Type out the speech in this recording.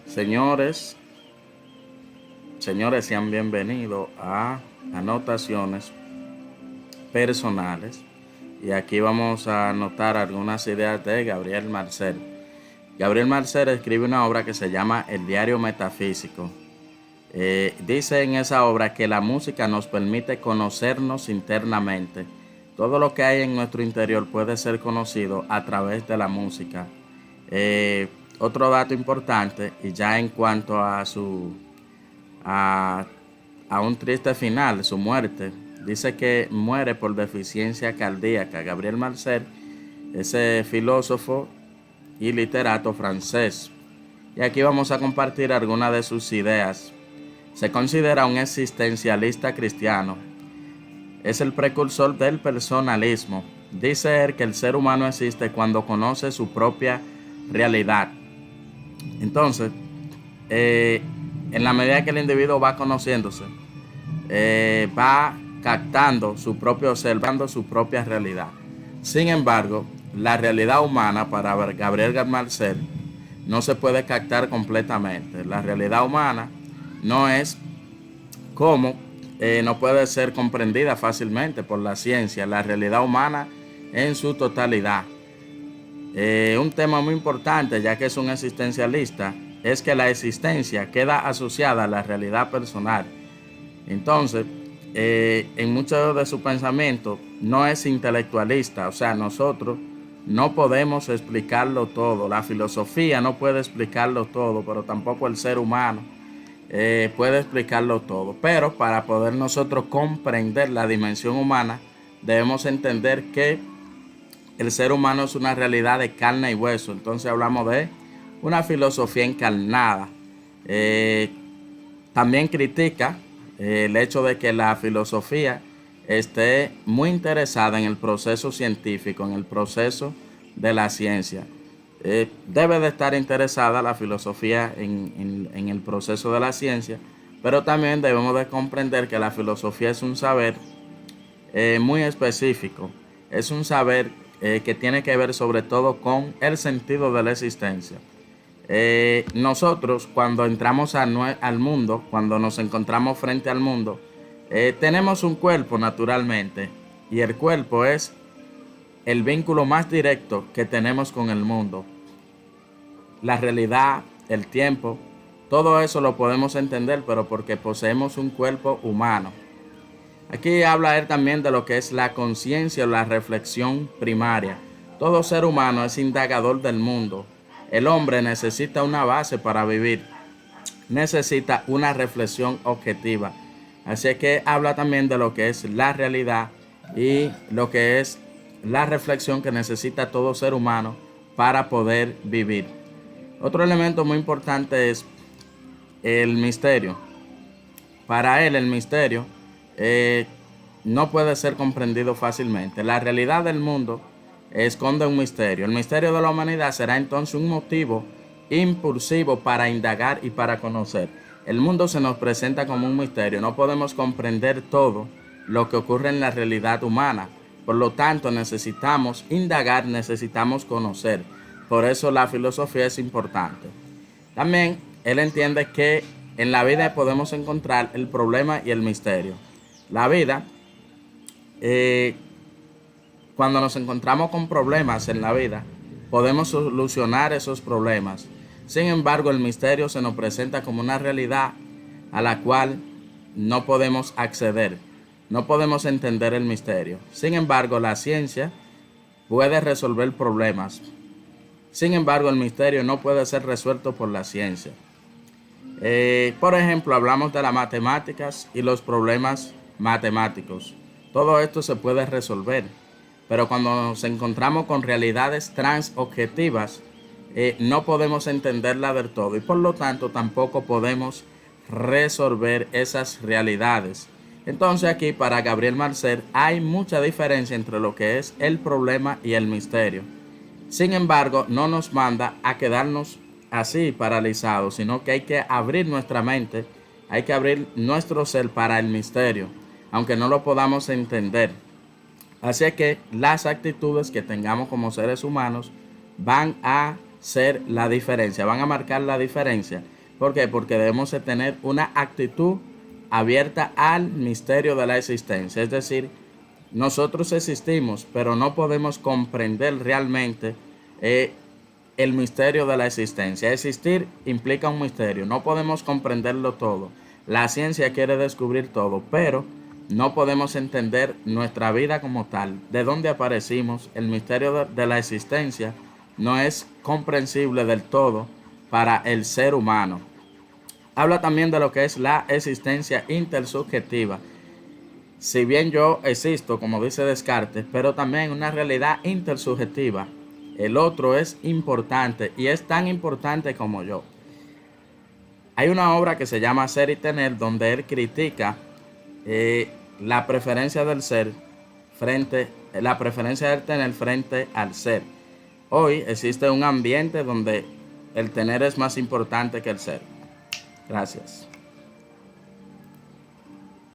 Señores, señores, sean bienvenidos a Anotaciones Personales. Y aquí vamos a anotar algunas ideas de Gabriel Marcel. Gabriel Marcel escribe una obra que se llama El Diario Metafísico. Dice en esa obra que la música nos permite conocernos internamente. Todo lo que hay en nuestro interior puede ser conocido a través de la música. Otro dato importante, y ya en cuanto a a, a un triste final, su muerte, dice que muere por deficiencia cardíaca. Gabriel Marcel, ese filósofo y literato francés. Y aquí vamos a compartir algunas de sus ideas. Se considera un existencialista cristiano. Es el precursor del personalismo. Dice él que el ser humano existe cuando conoce su propia realidad. Entonces, en la medida que el individuo va conociéndose, va captando su propio, observando su propia realidad. Sin embargo, la realidad humana para Gabriel Marcel no se puede captar completamente. La realidad humana no es como no puede ser comprendida fácilmente por la ciencia. La realidad humana en su totalidad. Un tema muy importante, ya que es un existencialista, es que la existencia queda asociada a la realidad personal. Entonces, en muchos de sus pensamientos no es intelectualista, o sea, nosotros no podemos explicarlo todo. La filosofía no puede explicarlo todo, pero tampoco el ser humano puede explicarlo todo. Pero para poder nosotros comprender la dimensión humana, debemos entender que el ser humano es una realidad de carne y hueso. Entonces hablamos de una filosofía encarnada. También critica el hecho de que la filosofía esté muy interesada en el proceso científico, en el proceso de la ciencia. Debe de estar interesada la filosofía en el proceso de la ciencia, pero también debemos de comprender que la filosofía es un saber muy específico. Es un saber que tiene que ver sobre todo con el sentido de la existencia. Nosotros cuando entramos al mundo, cuando nos encontramos frente al mundo, tenemos un cuerpo naturalmente, y el cuerpo es el vínculo más directo que tenemos con el mundo. La realidad, el tiempo, todo eso lo podemos entender, pero porque poseemos un cuerpo humano. Aquí habla él también de lo que es la conciencia o la reflexión primaria. Todo ser humano es indagador del mundo. El hombre necesita una base para vivir. Necesita una reflexión objetiva. Así que habla también de lo que es la realidad y lo que es la reflexión que necesita todo ser humano para poder vivir. Otro elemento muy importante es el misterio. Para él el misterio no puede ser comprendido fácilmente. La realidad del mundo esconde un misterio. El misterio de la humanidad será entonces un motivo impulsivo para indagar y para conocer. El mundo se nos presenta como un misterio. No podemos comprender todo lo que ocurre en la realidad humana. Por lo tanto, necesitamos indagar, necesitamos conocer. Por eso la filosofía es importante. También él entiende que en la vida podemos encontrar el problema y el misterio. La vida, cuando nos encontramos con problemas en la vida, podemos solucionar esos problemas. Sin embargo, el misterio se nos presenta como una realidad a la cual no podemos acceder. No podemos entender el misterio. Sin embargo, la ciencia puede resolver problemas. Sin embargo, el misterio no puede ser resuelto por la ciencia. Por ejemplo, hablamos de las matemáticas y los problemas matemáticos. Todo esto se puede resolver, pero cuando nos encontramos con realidades transobjetivas, no podemos entenderla del todo y por lo tanto tampoco podemos resolver esas realidades. Entonces aquí para Gabriel Marcel hay mucha diferencia entre lo que es el problema y el misterio. Sin embargo, no nos manda a quedarnos así paralizados, sino que hay que abrir nuestra mente, hay que abrir nuestro ser para el misterio, aunque no lo podamos entender. Así que las actitudes que tengamos como seres humanos van a ser la diferencia, van a marcar la diferencia ¿Por qué? Porque debemos de tener una actitud abierta al misterio de la existencia. Es decir, nosotros existimos, pero no podemos comprender realmente el misterio de la existencia. Existir implica un misterio, no podemos comprenderlo todo. La ciencia quiere descubrir todo, pero no podemos entender nuestra vida como tal, de dónde aparecimos. El misterio de la existencia no es comprensible del todo para el ser humano. Habla también de lo que es la existencia intersubjetiva. Si bien yo existo, como dice Descartes, pero también una realidad intersubjetiva. El otro es importante y es tan importante como yo. Hay una obra que se llama Ser y Tener, donde él critica la preferencia del ser la preferencia del tener frente al ser. Hoy existe un ambiente donde el tener es más importante que el ser. Gracias.